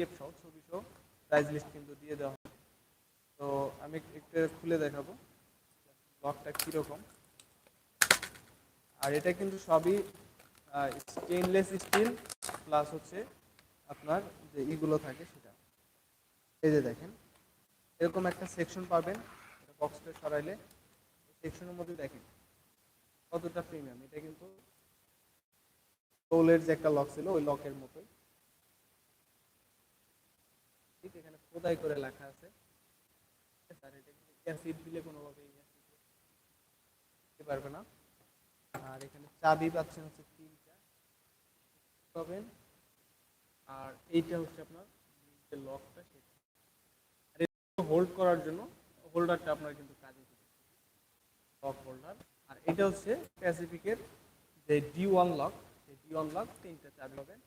PDF সহ ছবি সহ প্রাইস লিস্ট কিন্তু দিয়ে দেওয়া হবে। তো আমি একটু খুলে দেখাবো লকটা কীরকম। আর এটা কিন্তু সবই স্টেনলেস স্টিল প্লাস হচ্ছে আপনার যে ইগুলো থাকে সেটা। এই যে দেখেন এরকম একটা সেকশন পাবেন, বক্সটা সরাইলে সেকশনের মধ্যে দেখেন কতটা প্রিমিয়াম। এটা কিন্তু টোলের যে একটা লক ছিল ওই লকের মতোই, ঠিক এখানে খোদাই করে লেখা আছে। আর এটা কিন্তু অ্যাসিড দিলে কোনোভাবে দিতে পারবে না। আর এখানে চাবি পাচ্ছেন হচ্ছে 3টা পাবেন। আর এইটা হচ্ছে আপনার যে লকটা সেটা, আর হোল্ড করার জন্য হোল্ডারটা আপনার কিন্তু কাজে দিবে, লক হোল্ডার। আর এটা হচ্ছে প্যাসিফিকের যে D1 লক, সেই D1 লক 3টা চাবি পাবেন।